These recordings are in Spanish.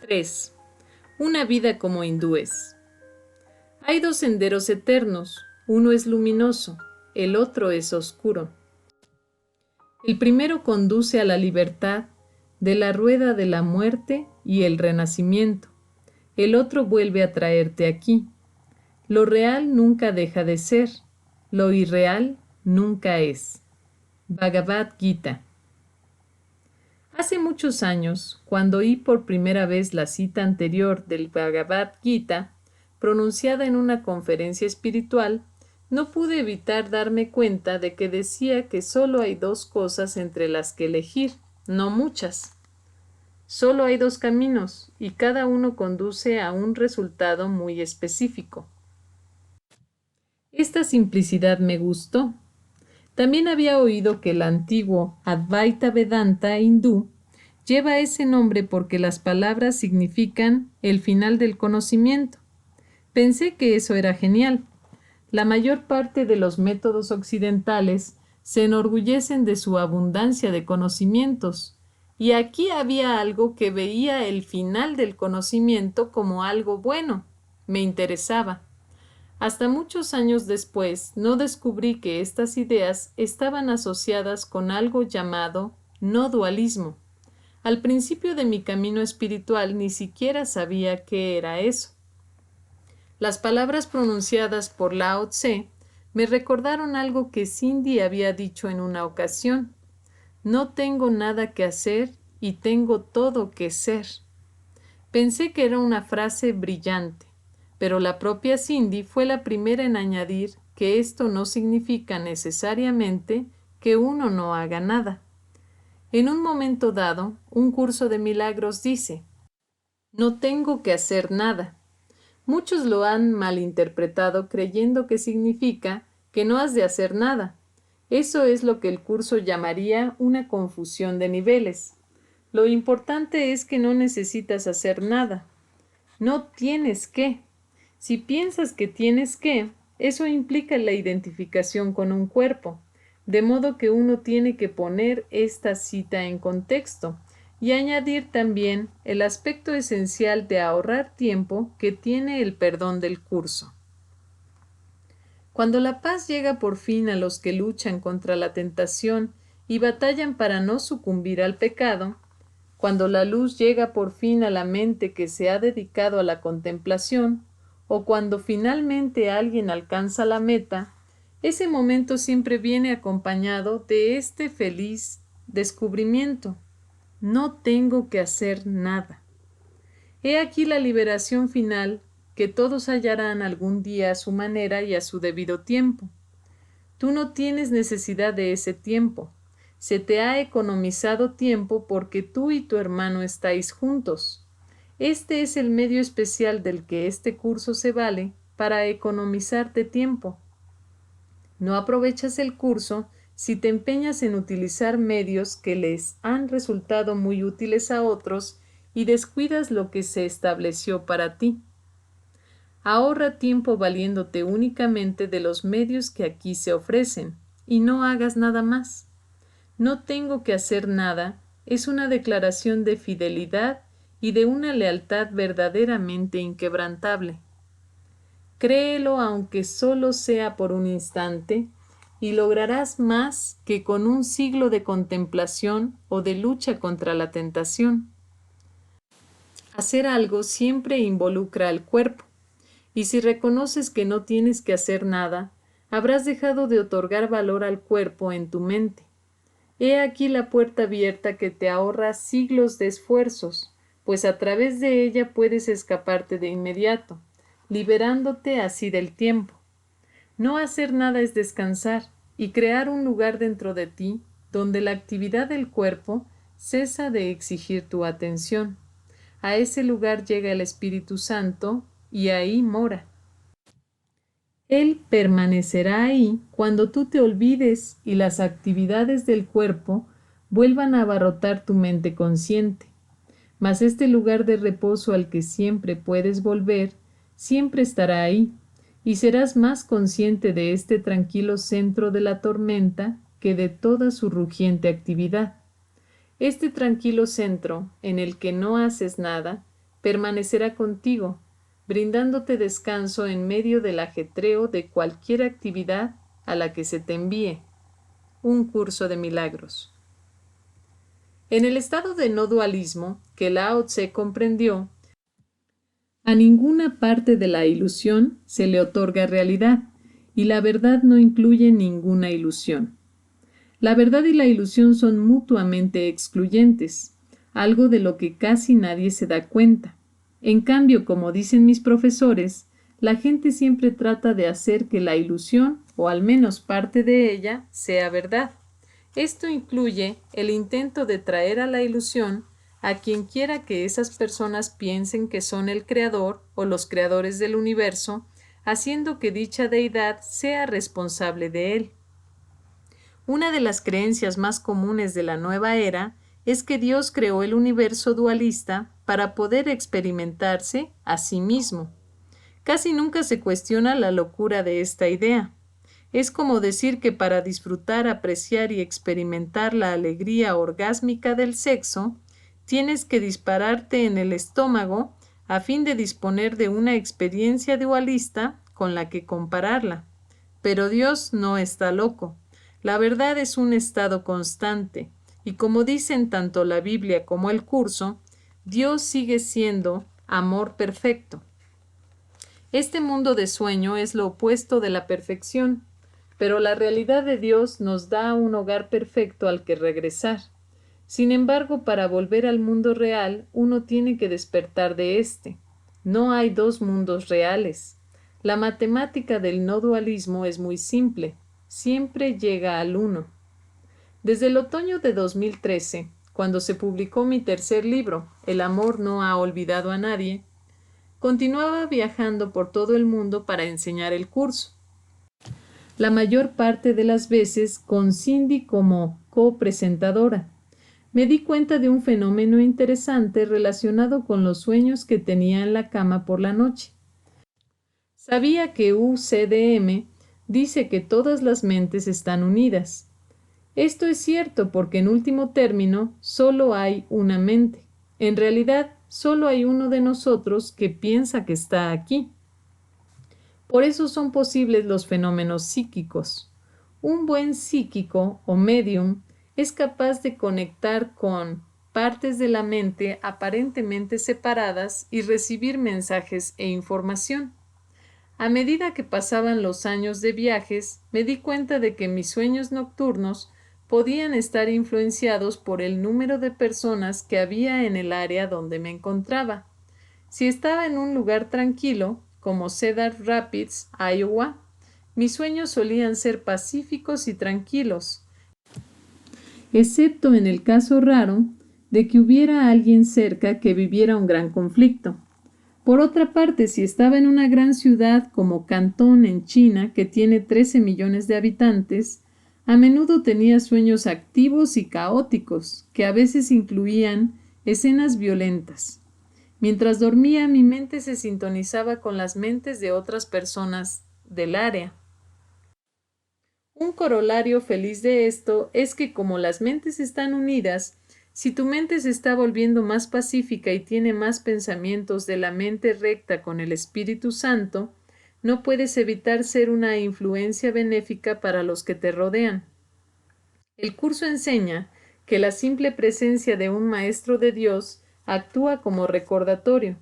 3. Una vida como hindúes. Hay dos senderos eternos, uno es luminoso, el otro es oscuro. El primero conduce a la libertad de la rueda de la muerte y el renacimiento. El otro vuelve a traerte aquí. Lo real nunca deja de ser, lo irreal nunca es. Bhagavad Gita. Hace muchos años, cuando oí por primera vez la cita anterior del Bhagavad Gita, pronunciada en una conferencia espiritual, no pude evitar darme cuenta de que decía que solo hay dos cosas entre las que elegir, no muchas. Solo hay dos caminos, y cada uno conduce a un resultado muy específico. Esta simplicidad me gustó. También había oído que el antiguo Advaita Vedanta hindú lleva ese nombre porque las palabras significan el final del conocimiento. Pensé que eso era genial. La mayor parte de los métodos occidentales se enorgullecen de su abundancia de conocimientos, y aquí había algo que veía el final del conocimiento como algo bueno. Me interesaba. Hasta muchos años después no descubrí que estas ideas estaban asociadas con algo llamado no dualismo. Al principio de mi camino espiritual ni siquiera sabía qué era eso. Las palabras pronunciadas por Lao Tse me recordaron algo que Cindy había dicho en una ocasión. No tengo nada que hacer y tengo todo que ser. Pensé que era una frase brillante, pero la propia Cindy fue la primera en añadir que esto no significa necesariamente que uno no haga nada. En un momento dado, un curso de milagros dice: no tengo que hacer nada. Muchos lo han malinterpretado creyendo que significa que no has de hacer nada. Eso es lo que el curso llamaría una confusión de niveles. Lo importante es que no necesitas hacer nada. No tienes que. Si piensas que tienes que, eso implica la identificación con un cuerpo, de modo que uno tiene que poner esta cita en contexto y añadir también el aspecto esencial de ahorrar tiempo que tiene el perdón del curso. Cuando la paz llega por fin a los que luchan contra la tentación y batallan para no sucumbir al pecado, cuando la luz llega por fin a la mente que se ha dedicado a la contemplación, o cuando finalmente alguien alcanza la meta, ese momento siempre viene acompañado de este feliz descubrimiento. No tengo que hacer nada. He aquí la liberación final que todos hallarán algún día a su manera y a su debido tiempo. Tú no tienes necesidad de ese tiempo. Se te ha economizado tiempo porque tú y tu hermano estáis juntos. Este es el medio especial del que este curso se vale para economizarte tiempo. No aprovechas el curso si te empeñas en utilizar medios que les han resultado muy útiles a otros y descuidas lo que se estableció para ti. Ahorra tiempo valiéndote únicamente de los medios que aquí se ofrecen y no hagas nada más. No tengo que hacer nada es una declaración de fidelidad y de una lealtad verdaderamente inquebrantable. Créelo aunque solo sea por un instante, y lograrás más que con un siglo de contemplación o de lucha contra la tentación. Hacer algo siempre involucra al cuerpo, y si reconoces que no tienes que hacer nada, habrás dejado de otorgar valor al cuerpo en tu mente. He aquí la puerta abierta que te ahorra siglos de esfuerzos, pues a través de ella puedes escaparte de inmediato, liberándote así del tiempo. No hacer nada es descansar y crear un lugar dentro de ti donde la actividad del cuerpo cesa de exigir tu atención. A ese lugar llega el Espíritu Santo y ahí mora. Él permanecerá ahí cuando tú te olvides y las actividades del cuerpo vuelvan a abarrotar tu mente consciente. Mas este lugar de reposo al que siempre puedes volver, siempre estará ahí, y serás más consciente de este tranquilo centro de la tormenta que de toda su rugiente actividad. Este tranquilo centro, en el que no haces nada, permanecerá contigo, brindándote descanso en medio del ajetreo de cualquier actividad a la que se te envíe. Un curso de milagros. En el estado de no dualismo que Lao Tse comprendió, a ninguna parte de la ilusión se le otorga realidad, y la verdad no incluye ninguna ilusión. La verdad y la ilusión son mutuamente excluyentes, algo de lo que casi nadie se da cuenta. En cambio, como dicen mis profesores, la gente siempre trata de hacer que la ilusión, o al menos parte de ella, sea verdad. Esto incluye el intento de traer a la ilusión a quien quiera que esas personas piensen que son el creador o los creadores del universo, haciendo que dicha deidad sea responsable de él. Una de las creencias más comunes de la nueva era es que Dios creó el universo dualista para poder experimentarse a sí mismo. Casi nunca se cuestiona la locura de esta idea. Es como decir que para disfrutar, apreciar y experimentar la alegría orgásmica del sexo, tienes que dispararte en el estómago a fin de disponer de una experiencia dualista con la que compararla. Pero Dios no está loco. La verdad es un estado constante, y como dicen tanto la Biblia como el curso, Dios sigue siendo amor perfecto. Este mundo de sueño es lo opuesto de la perfección, pero la realidad de Dios nos da un hogar perfecto al que regresar. Sin embargo, para volver al mundo real, uno tiene que despertar de éste. No hay dos mundos reales. La matemática del no dualismo es muy simple. Siempre llega al uno. Desde el otoño de 2013, cuando se publicó mi tercer libro, El amor no ha olvidado a nadie, continuaba viajando por todo el mundo para enseñar el curso. La mayor parte de las veces con Cindy como copresentadora. Me di cuenta de un fenómeno interesante relacionado con los sueños que tenía en la cama por la noche. Sabía que UCDM dice que todas las mentes están unidas. Esto es cierto porque en último término solo hay una mente. En realidad, solo hay uno de nosotros que piensa que está aquí. Por eso son posibles los fenómenos psíquicos. Un buen psíquico o medium es capaz de conectar con partes de la mente aparentemente separadas y recibir mensajes e información. A medida que pasaban los años de viajes, me di cuenta de que mis sueños nocturnos podían estar influenciados por el número de personas que había en el área donde me encontraba. Si estaba en un lugar tranquilo, como Cedar Rapids, Iowa, mis sueños solían ser pacíficos y tranquilos, excepto en el caso raro de que hubiera alguien cerca que viviera un gran conflicto. Por otra parte, si estaba en una gran ciudad como Cantón en China, que tiene 13 millones de habitantes, a menudo tenía sueños activos y caóticos, que a veces incluían escenas violentas. Mientras dormía, mi mente se sintonizaba con las mentes de otras personas del área. Un corolario feliz de esto es que como las mentes están unidas, si tu mente se está volviendo más pacífica y tiene más pensamientos de la mente recta con el Espíritu Santo, no puedes evitar ser una influencia benéfica para los que te rodean. El curso enseña que la simple presencia de un maestro de Dios actúa como recordatorio.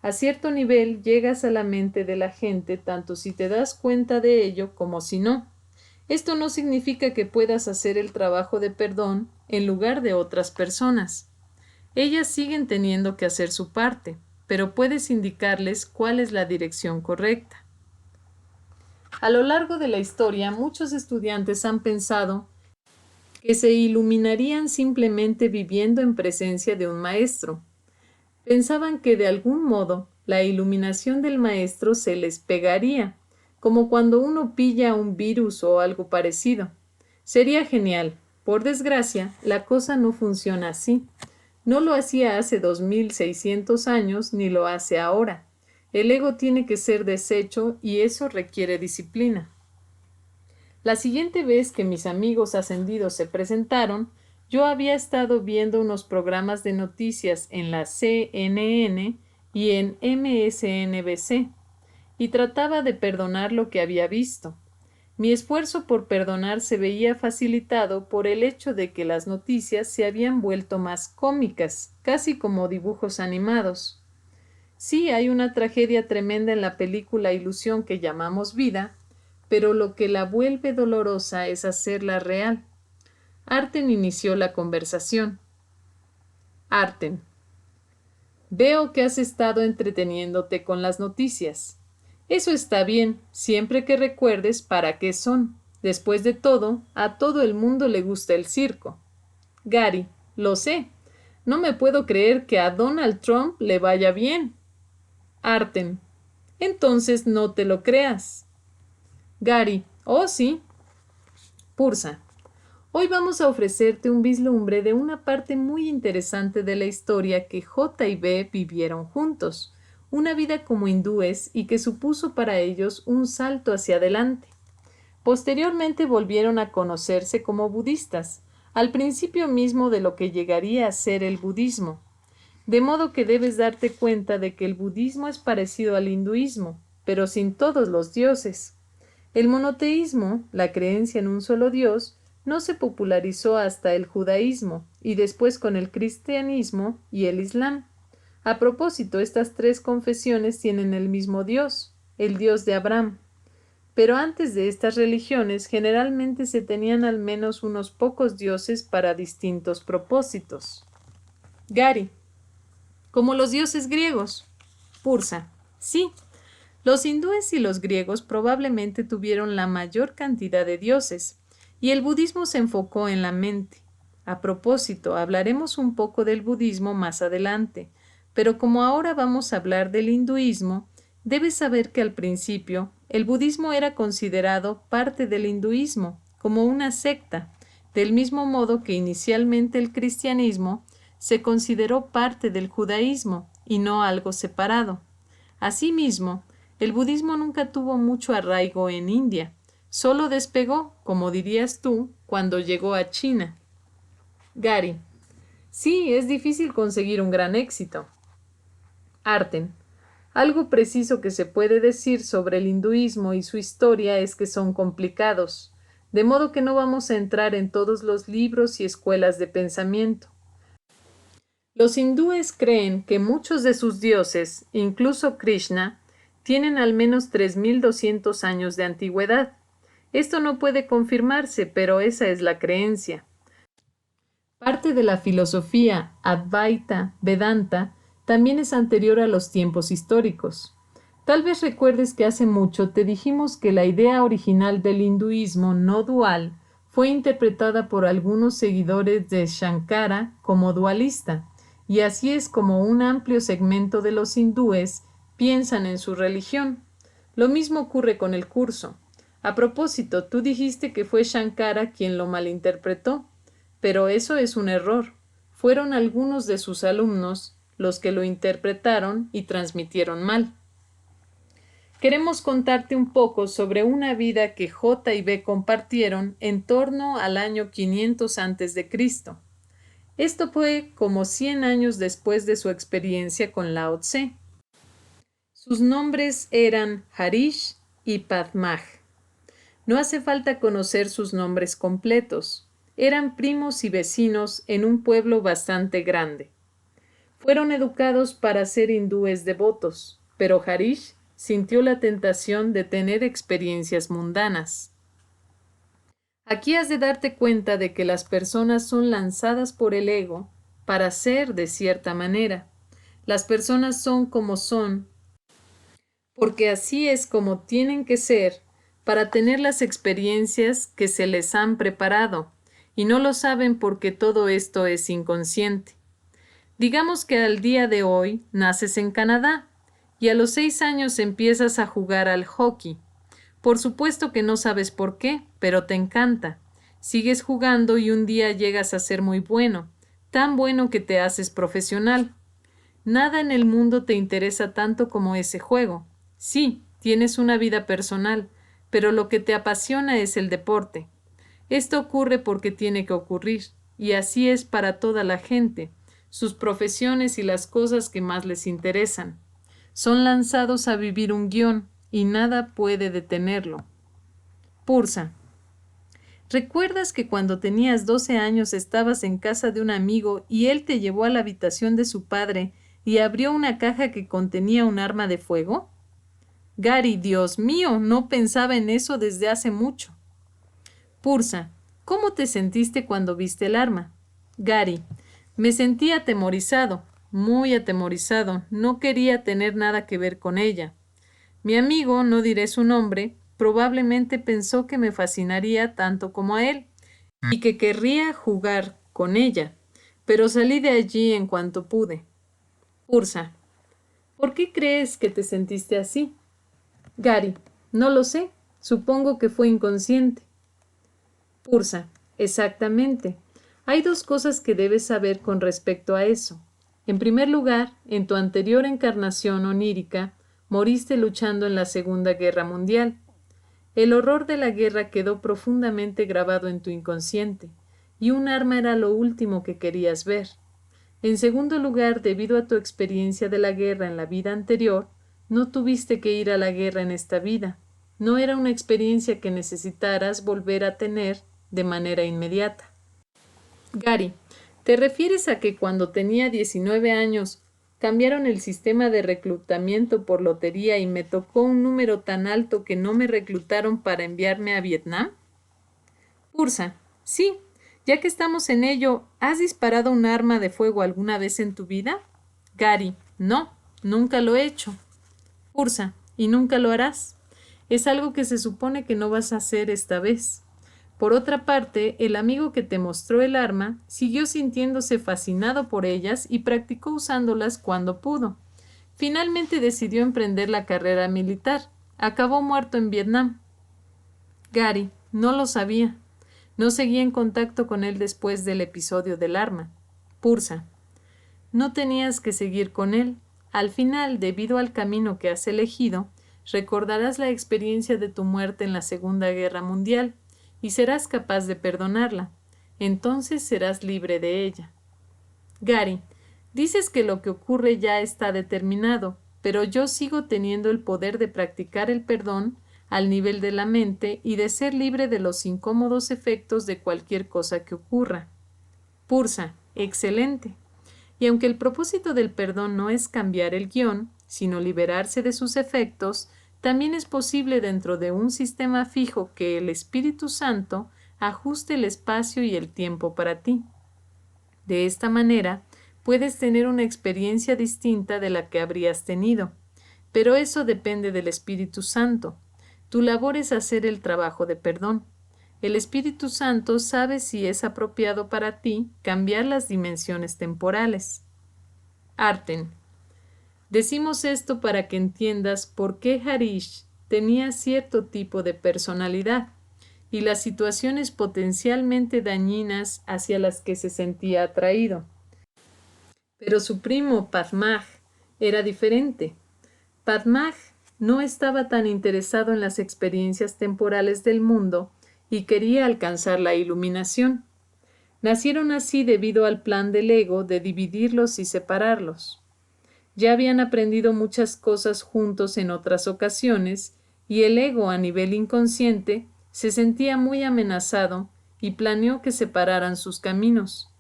A cierto nivel llegas a la mente de la gente tanto si te das cuenta de ello como si no. Esto no significa que puedas hacer el trabajo de perdón en lugar de otras personas. Ellas siguen teniendo que hacer su parte, pero puedes indicarles cuál es la dirección correcta. A lo largo de la historia, muchos estudiantes han pensado que se iluminarían simplemente viviendo en presencia de un maestro. Pensaban que de algún modo la iluminación del maestro se les pegaría, como cuando uno pilla un virus o algo parecido. Sería genial. Por desgracia, la cosa no funciona así. No lo hacía hace 2600 años ni lo hace ahora. El ego tiene que ser deshecho y eso requiere disciplina. La siguiente vez que mis amigos ascendidos se presentaron, yo había estado viendo unos programas de noticias en la CNN y en MSNBC, y trataba de perdonar lo que había visto. Mi esfuerzo por perdonar se veía facilitado por el hecho de que las noticias se habían vuelto más cómicas, casi como dibujos animados. Sí, hay una tragedia tremenda en la película Ilusión que llamamos vida, pero lo que la vuelve dolorosa es hacerla real. Arten inició la conversación. Arten: veo que has estado entreteniéndote con las noticias. Eso está bien, siempre que recuerdes para qué son. Después de todo, a todo el mundo le gusta el circo. Gary: lo sé. No me puedo creer que a Donald Trump le vaya bien. Arten: entonces no te lo creas. Gary: oh sí. Pursa: hoy vamos a ofrecerte un vislumbre de una parte muy interesante de la historia que J y B vivieron juntos, una vida como hindúes y que supuso para ellos un salto hacia adelante. Posteriormente volvieron a conocerse como budistas, al principio mismo de lo que llegaría a ser el budismo. De modo que debes darte cuenta de que el budismo es parecido al hinduismo, pero sin todos los dioses. El monoteísmo, la creencia en un solo Dios, no se popularizó hasta el judaísmo y después con el cristianismo y el islam. A propósito, estas tres confesiones tienen el mismo Dios, el Dios de Abraham. Pero antes de estas religiones generalmente se tenían al menos unos pocos dioses para distintos propósitos. Gary: como los dioses griegos. Pursa: sí. Los hindúes y los griegos probablemente tuvieron la mayor cantidad de dioses, y el budismo se enfocó en la mente. A propósito, hablaremos un poco del budismo más adelante, pero como ahora vamos a hablar del hinduismo, debes saber que al principio el budismo era considerado parte del hinduismo, como una secta, del mismo modo que inicialmente el cristianismo se consideró parte del judaísmo y no algo separado. Asimismo, el budismo nunca tuvo mucho arraigo en India, solo despegó, como dirías tú, cuando llegó a China. Gary: sí, es difícil conseguir un gran éxito. Arten: algo preciso que se puede decir sobre el hinduismo y su historia es que son complicados, de modo que no vamos a entrar en todos los libros y escuelas de pensamiento. Los hindúes creen que muchos de sus dioses, incluso Krishna, tienen al menos 3200 años de antigüedad. Esto no puede confirmarse, pero esa es la creencia. Parte de la filosofía Advaita Vedanta también es anterior a los tiempos históricos. Tal vez recuerdes que hace mucho te dijimos que la idea original del hinduismo no dual fue interpretada por algunos seguidores de Shankara como dualista, y así es como un amplio segmento de los hindúes piensan en su religión. Lo mismo ocurre con el curso. A propósito, tú dijiste que fue Shankara quien lo malinterpretó, pero eso es un error. Fueron algunos de sus alumnos los que lo interpretaron y transmitieron mal. Queremos contarte un poco sobre una vida que J y B compartieron en torno al año 500 a.C. Esto fue como 100 años después de su experiencia con Lao Tse. Sus nombres eran Harish y Padmaj. No hace falta conocer sus nombres completos. Eran primos y vecinos en un pueblo bastante grande. Fueron educados para ser hindúes devotos, pero Harish sintió la tentación de tener experiencias mundanas. Aquí has de darte cuenta de que las personas son lanzadas por el ego para ser de cierta manera. Las personas son como son, porque así es como tienen que ser para tener las experiencias que se les han preparado, y no lo saben porque todo esto es inconsciente. Digamos que al día de hoy naces en Canadá y a los 6 años empiezas a jugar al hockey. Por supuesto que no sabes por qué, pero te encanta. Sigues jugando y un día llegas a ser muy bueno, tan bueno que te haces profesional. Nada en el mundo te interesa tanto como ese juego. Sí, tienes una vida personal, pero lo que te apasiona es el deporte. Esto ocurre porque tiene que ocurrir, y así es para toda la gente. sus profesiones y las cosas que más les interesan. Son lanzados a vivir un guión y nada puede detenerlo. Pursa. ¿Recuerdas que cuando tenías 12 años estabas en casa de un amigo y él te llevó a la habitación de su padre y abrió una caja que contenía un arma de fuego? Gary, Dios mío, no pensaba en eso desde hace mucho. Pursa. ¿Cómo te sentiste cuando viste el arma? Gary. Me sentí atemorizado, muy atemorizado. No quería tener nada que ver con ella. Mi amigo, no diré su nombre, probablemente pensó que me fascinaría tanto como a él y que querría jugar con ella, pero salí de allí en cuanto pude. Pursa. ¿Por qué crees que te sentiste así? Gary. No lo sé. Supongo que fue inconsciente. Pursa. Exactamente. Hay dos cosas que debes saber con respecto a eso. En primer lugar, en tu anterior encarnación onírica, moriste luchando en la Segunda Guerra Mundial. El horror de la guerra quedó profundamente grabado en tu inconsciente, y un arma era lo último que querías ver. En segundo lugar, debido a tu experiencia de la guerra en la vida anterior, no tuviste que ir a la guerra en esta vida. No era una experiencia que necesitaras volver a tener de manera inmediata. Gary, ¿te refieres a que cuando tenía 19 años cambiaron el sistema de reclutamiento por lotería y me tocó un número tan alto que no me reclutaron para enviarme a Vietnam? Pursa. Sí, ya que estamos en ello, ¿has disparado un arma de fuego alguna vez en tu vida? Gary. No, nunca lo he hecho. Pursa. ¿Y nunca lo harás? Es algo que se supone que no vas a hacer esta vez. Por otra parte, el amigo que te mostró el arma siguió sintiéndose fascinado por ellas y practicó usándolas cuando pudo. Finalmente decidió emprender la carrera militar. Acabó muerto en Vietnam. Gary, no lo sabía. No seguí en contacto con él después del episodio del arma. Pursa. No tenías que seguir con él. Al final, debido al camino que has elegido, recordarás la experiencia de tu muerte en la Segunda Guerra Mundial y serás capaz de perdonarla. Entonces serás libre de ella. Gary, dices que lo que ocurre ya está determinado, pero yo sigo teniendo el poder de practicar el perdón al nivel de la mente y de ser libre de los incómodos efectos de cualquier cosa que ocurra. Pursa, excelente. Y aunque el propósito del perdón no es cambiar el guión, sino liberarse de sus efectos, también es posible dentro de un sistema fijo que el Espíritu Santo ajuste el espacio y el tiempo para ti. De esta manera, puedes tener una experiencia distinta de la que habrías tenido, pero eso depende del Espíritu Santo. Tu labor es hacer el trabajo de perdón. El Espíritu Santo sabe si es apropiado para ti cambiar las dimensiones temporales. Arten. Decimos esto para que entiendas por qué Harish tenía cierto tipo de personalidad y las situaciones potencialmente dañinas hacia las que se sentía atraído. Pero su primo Padmaj era diferente. Padmaj no estaba tan interesado en las experiencias temporales del mundo y quería alcanzar la iluminación. Nacieron así debido al plan del ego de dividirlos y separarlos. Ya habían aprendido muchas cosas juntos en otras ocasiones y el ego a nivel inconsciente se sentía muy amenazado y planeó que separaran sus caminos.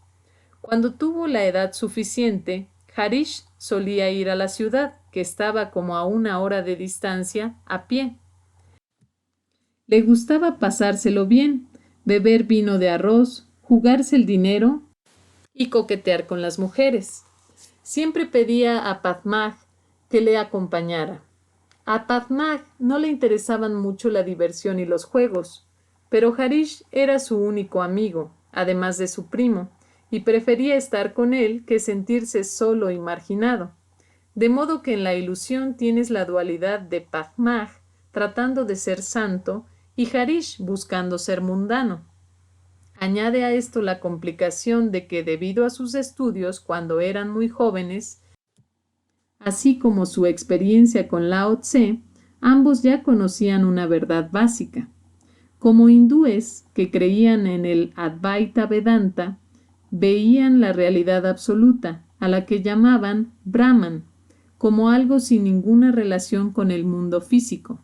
Cuando tuvo la edad suficiente, Harish solía ir a la ciudad, que estaba como a 1 hora de distancia, a pie. Le gustaba pasárselo bien, beber vino de arroz, jugarse el dinero y coquetear con las mujeres. Siempre pedía a Padmaj que le acompañara. A Padmaj no le interesaban mucho la diversión y los juegos, pero Harish era su único amigo, además de su primo, y prefería estar con él que sentirse solo y marginado. De modo que en la ilusión tienes la dualidad de Padmaj tratando de ser santo y Harish buscando ser mundano. Añade a esto la complicación de que debido a sus estudios cuando eran muy jóvenes, así como su experiencia con Lao Tse, ambos ya conocían una verdad básica. Como hindúes que creían en el Advaita Vedanta, veían la realidad absoluta, a la que llamaban Brahman, como algo sin ninguna relación con el mundo físico.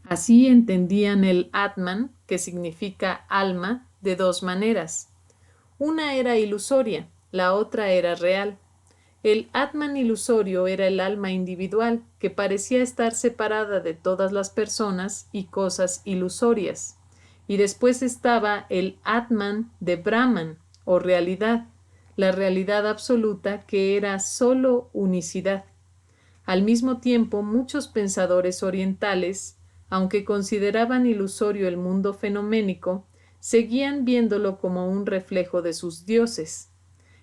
Así entendían el Atman, que significa alma, de dos maneras. Una era ilusoria, la otra era real. El Atman ilusorio era el alma individual, que parecía estar separada de todas las personas y cosas ilusorias. Y después estaba el Atman de Brahman, o realidad, la realidad absoluta que era sólo unicidad. Al mismo tiempo, muchos pensadores orientales, aunque consideraban ilusorio el mundo fenoménico, seguían viéndolo como un reflejo de sus dioses.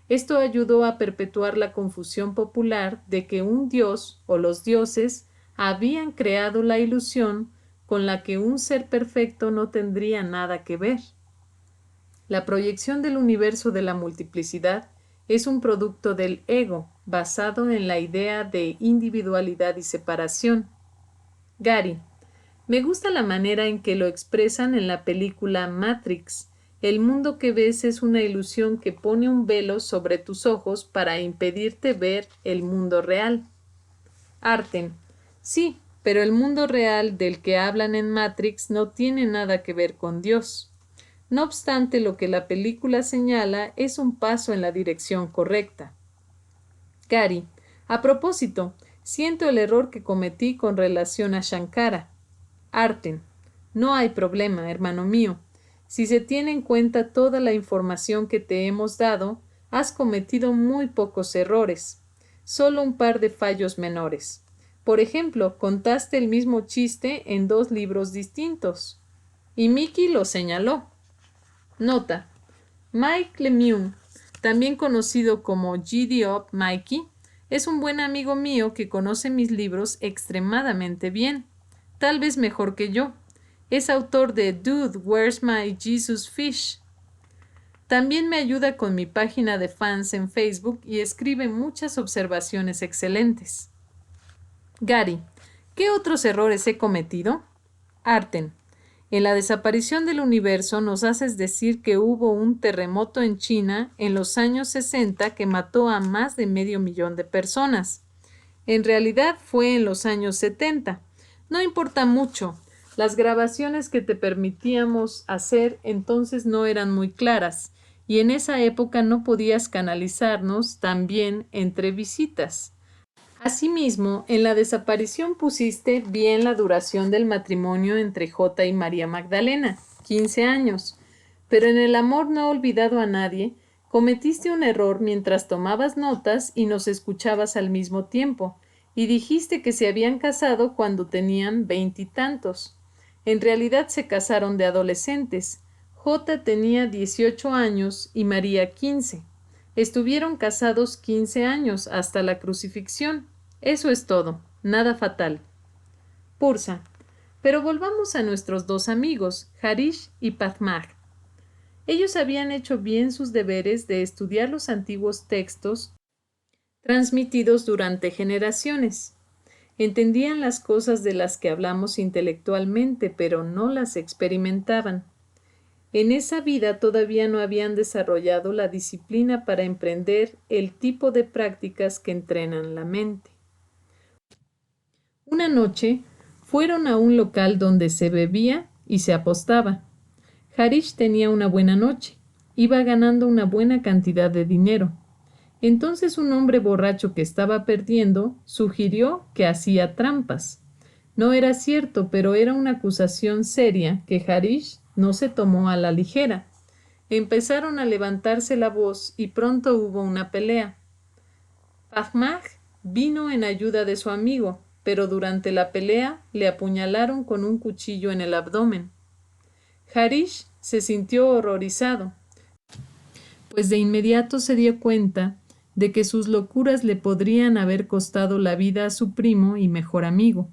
Esto ayudó a perpetuar la confusión popular de que un dios o los dioses habían creado la ilusión con la que un ser perfecto no tendría nada que ver. La proyección del universo de la multiplicidad es un producto del ego, basado en la idea de individualidad y separación. Gary, me gusta la manera en que lo expresan en la película Matrix. El mundo que ves es una ilusión que pone un velo sobre tus ojos para impedirte ver el mundo real. Arten, sí, pero el mundo real del que hablan en Matrix no tiene nada que ver con Dios. No obstante, lo que la película señala es un paso en la dirección correcta. Gary, a propósito, siento el error que cometí con relación a Shankara. Arten, no hay problema, hermano mío. Si se tiene en cuenta toda la información que te hemos dado, has cometido muy pocos errores, solo un par de fallos menores. Por ejemplo, contaste el mismo chiste en 2 libros distintos. Y Mickey lo señaló. Nota: Mike Lemieux, también conocido como Giddy-Up Mikey, es un buen amigo mío que conoce mis libros extremadamente bien, tal vez mejor que yo. Es autor de Dude, Where's My Jesus Fish? También me ayuda con mi página de fans en Facebook y escribe muchas observaciones excelentes. Gary, ¿qué otros errores he cometido? Arten, en la desaparición del universo nos haces decir que hubo un terremoto en China en los años 60 que mató a más de 500,000 de personas. En realidad fue en los años 70. No importa mucho. Las grabaciones que te permitíamos hacer entonces no eran muy claras y en esa época no podías canalizarnos también entre visitas. Asimismo, en la desaparición pusiste bien la duración del matrimonio entre J y María Magdalena, 15 años, pero en el amor no olvidado a nadie, cometiste un error mientras tomabas notas y nos escuchabas al mismo tiempo, y dijiste que se habían casado cuando tenían 20 y tantos. En realidad se casaron de adolescentes. J tenía 18 años y María 15. Estuvieron casados 15 años hasta la crucifixión. Eso es todo, nada fatal. Pursa. Pero volvamos a nuestros 2 amigos, Harish y Padmaj. Ellos habían hecho bien sus deberes de estudiar los antiguos textos transmitidos durante generaciones. Entendían las cosas de las que hablamos intelectualmente, pero no las experimentaban. En esa vida todavía no habían desarrollado la disciplina para emprender el tipo de prácticas que entrenan la mente. Una noche fueron a un local donde se bebía y se apostaba. Harish tenía una buena noche. Iba ganando una buena cantidad de dinero. Entonces un hombre borracho que estaba perdiendo sugirió que hacía trampas. No era cierto, pero era una acusación seria que Harish no se tomó a la ligera. Empezaron a levantarse la voz y pronto hubo una pelea. Padmaj vino en ayuda de su amigo, pero durante la pelea le apuñalaron con un cuchillo en el abdomen. Harish se sintió horrorizado, pues de inmediato se dio cuenta de que sus locuras le podrían haber costado la vida a su primo y mejor amigo.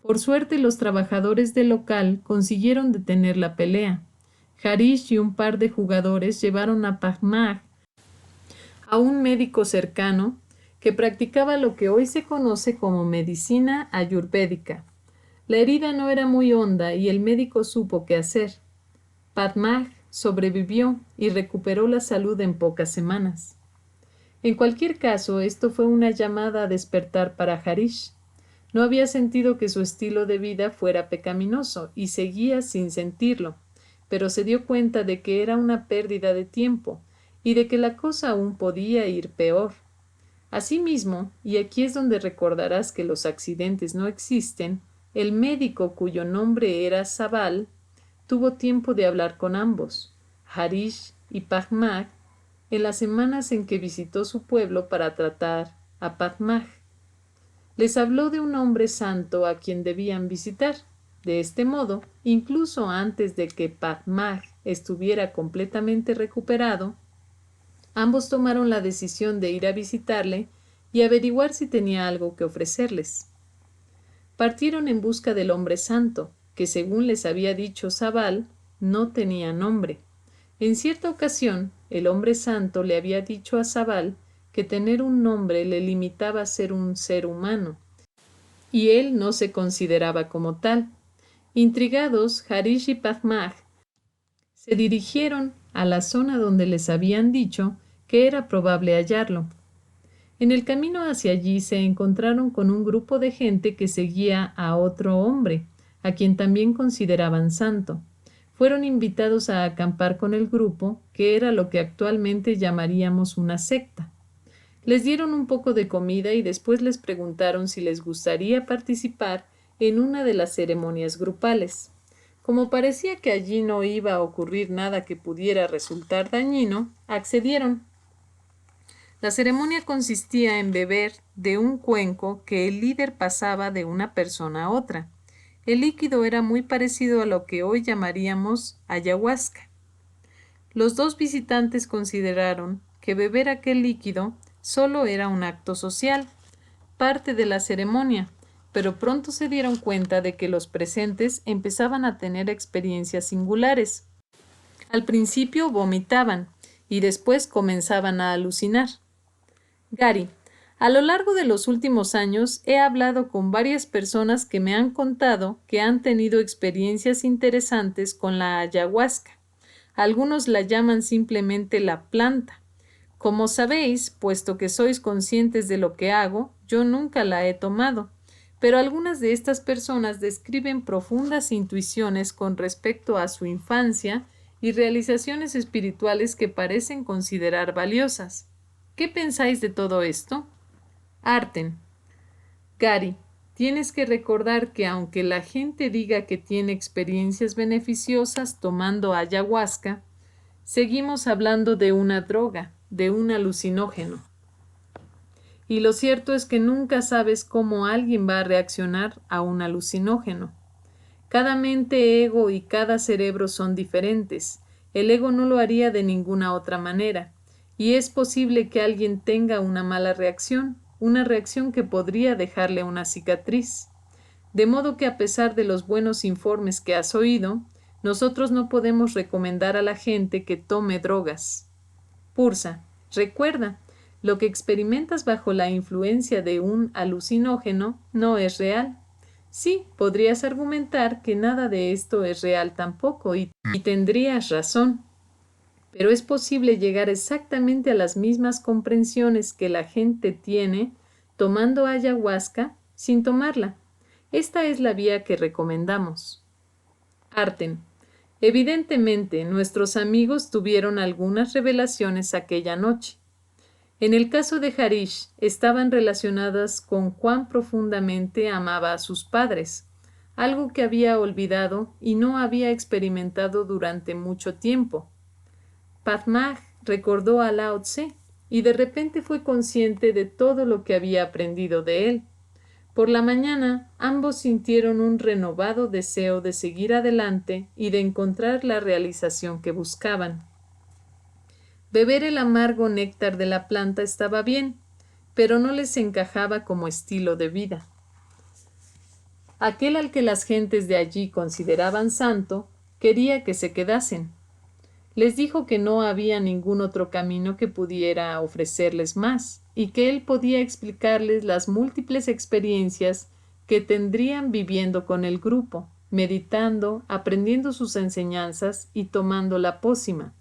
Por suerte, los trabajadores del local consiguieron detener la pelea. Harish y un par de jugadores llevaron a Padmaj a un médico cercano que practicaba lo que hoy se conoce como medicina ayurvédica. La herida no era muy honda y el médico supo qué hacer. Padmaj sobrevivió y recuperó la salud en pocas semanas. En cualquier caso, esto fue una llamada a despertar para Harish. No había sentido que su estilo de vida fuera pecaminoso y seguía sin sentirlo, pero se dio cuenta de que era una pérdida de tiempo y de que la cosa aún podía ir peor. Asimismo, y aquí es donde recordarás que los accidentes no existen, el médico cuyo nombre era Sabal tuvo tiempo de hablar con ambos, Harish y Padmaj, en las semanas en que visitó su pueblo para tratar a Padmaj. Les habló de un hombre santo a quien debían visitar. De este modo, incluso antes de que Padmaj estuviera completamente recuperado, ambos tomaron la decisión de ir a visitarle y averiguar si tenía algo que ofrecerles. Partieron en busca del hombre santo, que según les había dicho Sabal, no tenía nombre. En cierta ocasión, el hombre santo le había dicho a Sabal que tener un nombre le limitaba a ser un ser humano, y él no se consideraba como tal. Intrigados, Harish y Padmaj se dirigieron a la zona donde les habían dicho que era probable hallarlo. En el camino hacia allí se encontraron con un grupo de gente que seguía a otro hombre, a quien también consideraban santo. Fueron invitados a acampar con el grupo, que era lo que actualmente llamaríamos una secta. Les dieron un poco de comida y después les preguntaron si les gustaría participar en una de las ceremonias grupales. Como parecía que allí no iba a ocurrir nada que pudiera resultar dañino, accedieron. La ceremonia consistía en beber de un cuenco que el líder pasaba de una persona a otra. El líquido era muy parecido a lo que hoy llamaríamos ayahuasca. Los dos visitantes consideraron que beber aquel líquido solo era un acto social, parte de la ceremonia, pero pronto se dieron cuenta de que los presentes empezaban a tener experiencias singulares. Al principio vomitaban y después comenzaban a alucinar. Gary, a lo largo de los últimos años he hablado con varias personas que me han contado que han tenido experiencias interesantes con la ayahuasca. Algunos la llaman simplemente la planta. Como sabéis, puesto que sois conscientes de lo que hago, yo nunca la he tomado, pero algunas de estas personas describen profundas intuiciones con respecto a su infancia y realizaciones espirituales que parecen considerar valiosas. ¿Qué pensáis de todo esto? Arten. Gary, tienes que recordar que aunque la gente diga que tiene experiencias beneficiosas tomando ayahuasca, seguimos hablando de una droga, de un alucinógeno. Y lo cierto es que nunca sabes cómo alguien va a reaccionar a un alucinógeno. Cada mente, ego y cada cerebro son diferentes. El ego no lo haría de ninguna otra manera. Y es posible que alguien tenga una mala reacción, una reacción que podría dejarle una cicatriz. De modo que a pesar de los buenos informes que has oído, nosotros no podemos recomendar a la gente que tome drogas. Pursa, recuerda, lo que experimentas bajo la influencia de un alucinógeno no es real. Sí, podrías argumentar que nada de esto es real tampoco y tendrías razón. Pero es posible llegar exactamente a las mismas comprensiones que la gente tiene tomando ayahuasca sin tomarla. Esta es la vía que recomendamos. Arten. Evidentemente, nuestros amigos tuvieron algunas revelaciones aquella noche. En el caso de Harish, estaban relacionadas con cuán profundamente amaba a sus padres, algo que había olvidado y no había experimentado durante mucho tiempo. Padmaj recordó a Lao Tse y de repente fue consciente de todo lo que había aprendido de él. Por la mañana, ambos sintieron un renovado deseo de seguir adelante y de encontrar la realización que buscaban. Beber el amargo néctar de la planta estaba bien, pero no les encajaba como estilo de vida. Aquel al que las gentes de allí consideraban santo, quería que se quedasen. Les dijo que no había ningún otro camino que pudiera ofrecerles más y que él podía explicarles las múltiples experiencias que tendrían viviendo con el grupo. meditando, aprendiendo sus enseñanzas y tomando la pócima.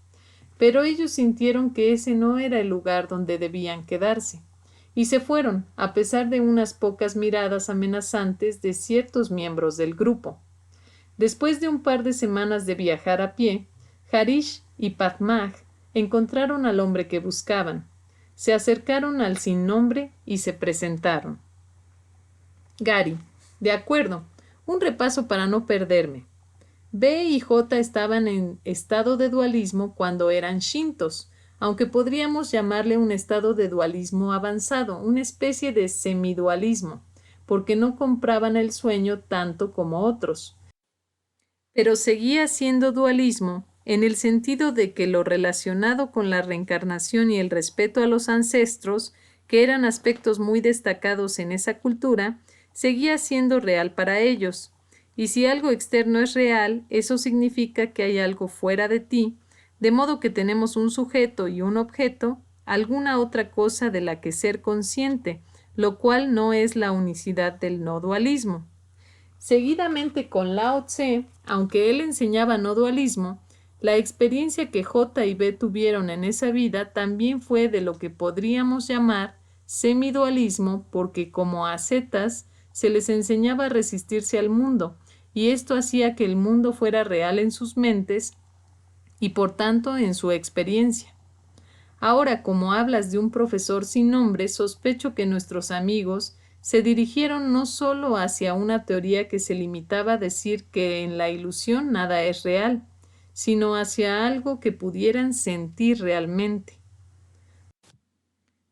Pero ellos sintieron que ese no era el lugar donde debían quedarse, y se fueron, a pesar de unas pocas miradas amenazantes de ciertos miembros del grupo. Después de un par de semanas de viajar a pie, Harish y Padmaj encontraron al hombre que buscaban. Se acercaron al sin nombre y se presentaron. Gary, de acuerdo, un repaso para no perderme. B y J estaban en estado de dualismo cuando eran shintos, aunque podríamos llamarle un estado de dualismo avanzado, una especie de semidualismo, porque no compraban el sueño tanto como otros. Pero seguía siendo dualismo en el sentido de que lo relacionado con la reencarnación y el respeto a los ancestros, que eran aspectos muy destacados en esa cultura, seguía siendo real para ellos. Y si algo externo es real, eso significa que hay algo fuera de ti, de modo que tenemos un sujeto y un objeto, alguna otra cosa de la que ser consciente, lo cual no es la unicidad del no dualismo. Seguidamente con Lao Tse, aunque él enseñaba no dualismo, la experiencia que J y B tuvieron en esa vida también fue de lo que podríamos llamar semidualismo, porque como ascetas se les enseñaba a resistirse al mundo, y esto hacía que el mundo fuera real en sus mentes y por tanto en su experiencia. Ahora, como hablas de un profesor sin nombre, sospecho que nuestros amigos se dirigieron no solo hacia una teoría que se limitaba a decir que en la ilusión nada es real, sino hacia algo que pudieran sentir realmente.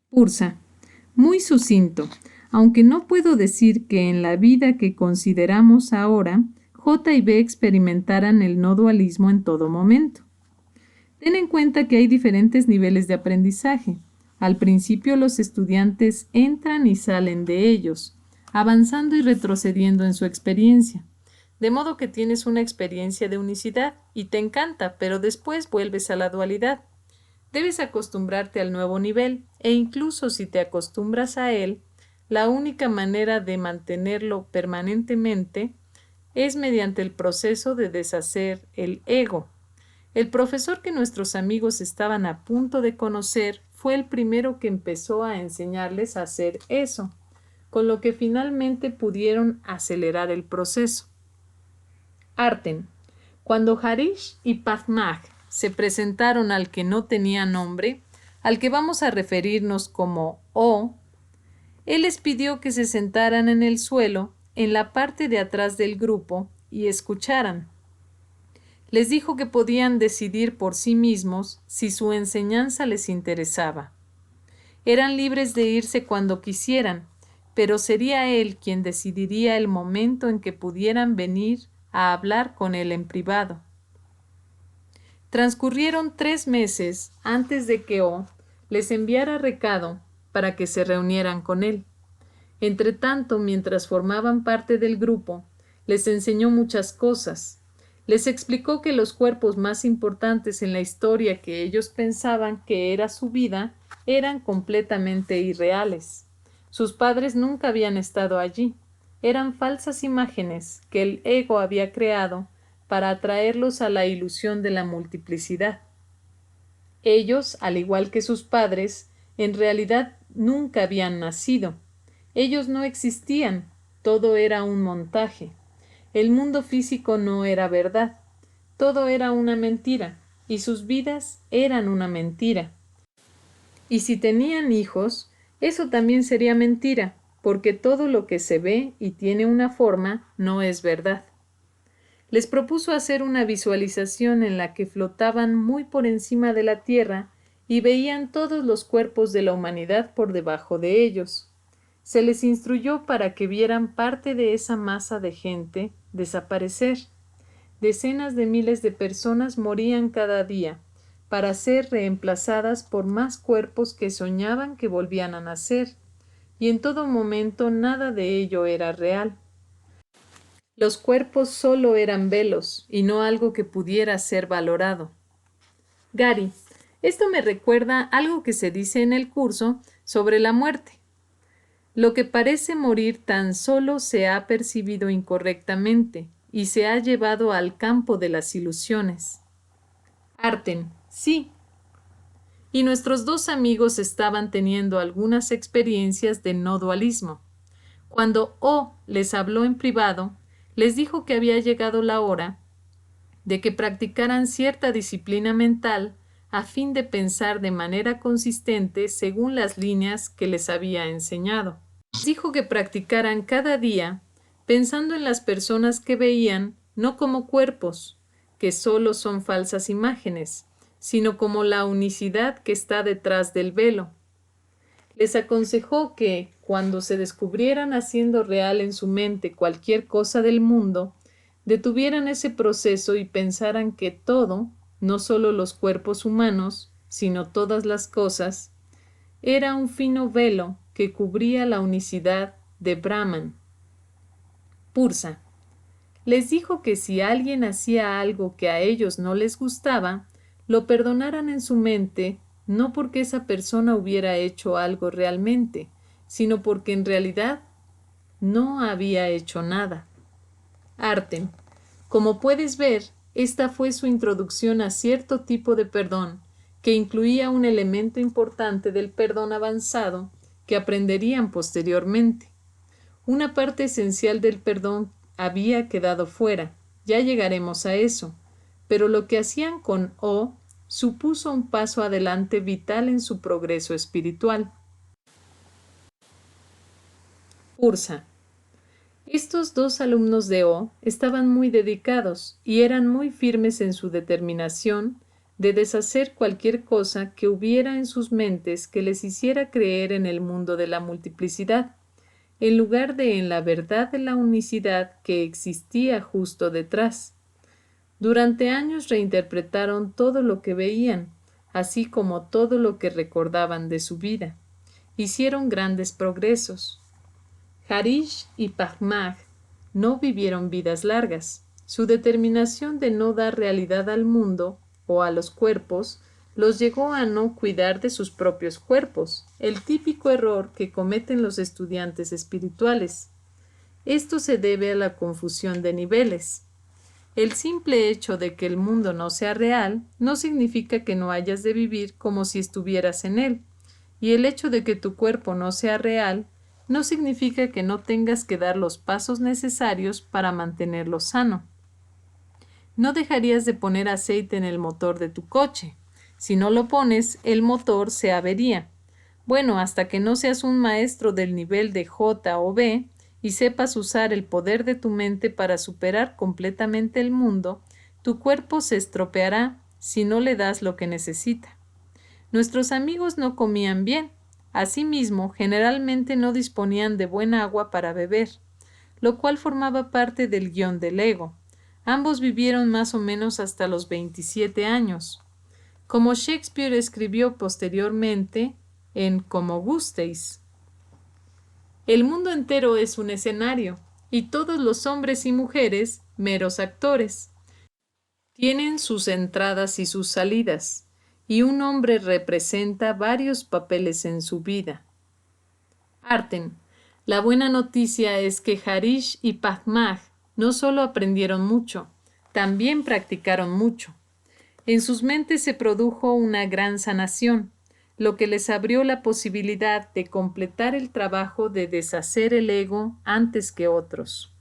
Pursa. Muy sucinto. Aunque no puedo decir que en la vida que consideramos ahora, J y B experimentaran el no dualismo en todo momento. Ten en cuenta que hay diferentes niveles de aprendizaje. Al principio los estudiantes entran y salen de ellos, avanzando y retrocediendo en su experiencia. De modo que tienes una experiencia de unicidad y te encanta, pero después vuelves a la dualidad. Debes acostumbrarte al nuevo nivel e incluso si te acostumbras a él, la única manera de mantenerlo permanentemente es mediante el proceso de deshacer el ego. El profesor que nuestros amigos estaban a punto de conocer fue el primero que empezó a enseñarles a hacer eso, con lo que finalmente pudieron acelerar el proceso. Arten. Cuando Harish y Padmaj se presentaron al que no tenía nombre, al que vamos a referirnos como O, él les pidió que se sentaran en el suelo, en la parte de atrás del grupo, y escucharan. Les dijo que podían decidir por sí mismos si su enseñanza les interesaba. Eran libres de irse cuando quisieran, pero sería él quien decidiría el momento en que pudieran venir a hablar con él en privado. Transcurrieron 3 meses antes de que O les enviara recado para que se reunieran con él. Entretanto, mientras formaban parte del grupo, les enseñó muchas cosas. Les explicó que los cuerpos más importantes en la historia que ellos pensaban que era su vida eran completamente irreales. Sus padres nunca habían estado allí. Eran falsas imágenes que el ego había creado para atraerlos a la ilusión de la multiplicidad. Ellos, al igual que sus padres, en realidad nunca habían nacido. Ellos no existían, todo era un montaje. El mundo físico no era verdad, todo era una mentira, y sus vidas eran una mentira. Y si tenían hijos, eso también sería mentira, porque todo lo que se ve y tiene una forma no es verdad. Les propuso hacer una visualización en la que flotaban muy por encima de la tierra y veían todos los cuerpos de la humanidad por debajo de ellos. Se les instruyó para que vieran parte de esa masa de gente desaparecer. Decenas de miles de personas morían cada día para ser reemplazadas por más cuerpos que soñaban que volvían a nacer, y en todo momento nada de ello era real. Los cuerpos solo eran velos y no algo que pudiera ser valorado. Gary, esto me recuerda algo que se dice en el curso sobre la muerte. Lo que parece morir tan solo se ha percibido incorrectamente, y se ha llevado al campo de las ilusiones. Arten, sí. Y nuestros dos amigos estaban teniendo algunas experiencias de no dualismo. Cuando O les habló en privado, les dijo que había llegado la hora de que practicaran cierta disciplina mental a fin de pensar de manera consistente según las líneas que les había enseñado. Les dijo que practicaran cada día pensando en las personas que veían no como cuerpos, que solo son falsas imágenes, sino como la unicidad que está detrás del velo. Les aconsejó que, cuando se descubrieran haciendo real en su mente cualquier cosa del mundo, detuvieran ese proceso y pensaran que todo, no solo los cuerpos humanos, sino todas las cosas, era un fino velo que cubría la unicidad de Brahman. Pursa. Les dijo que si alguien hacía algo que a ellos no les gustaba, lo perdonaran en su mente, no porque esa persona hubiera hecho algo realmente, sino porque en realidad no había hecho nada. Arten. Como puedes ver, esta fue su introducción a cierto tipo de perdón, que incluía un elemento importante del perdón avanzado que aprenderían posteriormente. Una parte esencial del perdón había quedado fuera, ya llegaremos a eso, pero lo que hacían con O supuso un paso adelante vital en su progreso espiritual. Ursa. Estos dos alumnos de O estaban muy dedicados y eran muy firmes en su determinación de deshacer cualquier cosa que hubiera en sus mentes que les hiciera creer en el mundo de la multiplicidad, en lugar de en la verdad de la unicidad que existía justo detrás. Durante años reinterpretaron todo lo que veían, así como todo lo que recordaban de su vida. Hicieron grandes progresos. Harish y Pahmaj no vivieron vidas largas. Su determinación de no dar realidad al mundo o a los cuerpos los llegó a no cuidar de sus propios cuerpos, el típico error que cometen los estudiantes espirituales. Esto se debe a la confusión de niveles. El simple hecho de que el mundo no sea real no significa que no hayas de vivir como si estuvieras en él, y el hecho de que tu cuerpo no sea real no significa que no tengas que dar los pasos necesarios para mantenerlo sano. No dejarías de poner aceite en el motor de tu coche. Si no lo pones, el motor se avería. Bueno, hasta que no seas un maestro del nivel de J o B y sepas usar el poder de tu mente para superar completamente el mundo, tu cuerpo se estropeará si no le das lo que necesita. Nuestros amigos no comían bien. Asimismo, generalmente no disponían de buena agua para beber, lo cual formaba parte del guión del ego. Ambos vivieron más o menos hasta los 27 años. Como Shakespeare escribió posteriormente en Como gustéis. El mundo entero es un escenario, y todos los hombres y mujeres, meros actores. Tienen sus entradas y sus salidas, y un hombre representa varios papeles en su vida. Arten. La buena noticia es que Harish y Pahmaj no solo aprendieron mucho, también practicaron mucho. En sus mentes se produjo una gran sanación, lo que les abrió la posibilidad de completar el trabajo de deshacer el ego antes que otros.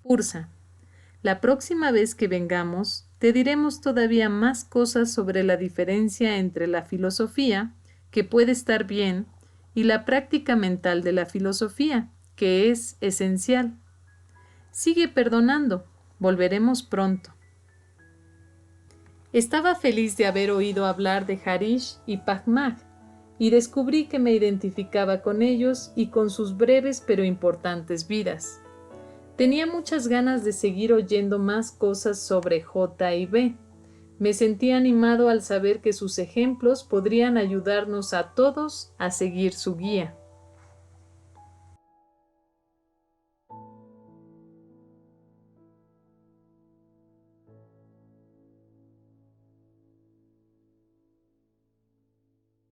Pursa. La próxima vez que vengamos, te diremos todavía más cosas sobre la diferencia entre la filosofía, que puede estar bien, y la práctica mental de la filosofía, que es esencial. Sigue perdonando. Volveremos pronto. Estaba feliz de haber oído hablar de Harish y Pahmaj, y descubrí que me identificaba con ellos y con sus breves pero importantes vidas. Tenía muchas ganas de seguir oyendo más cosas sobre J y B. Me sentí animado al saber que sus ejemplos podrían ayudarnos a todos a seguir su guía.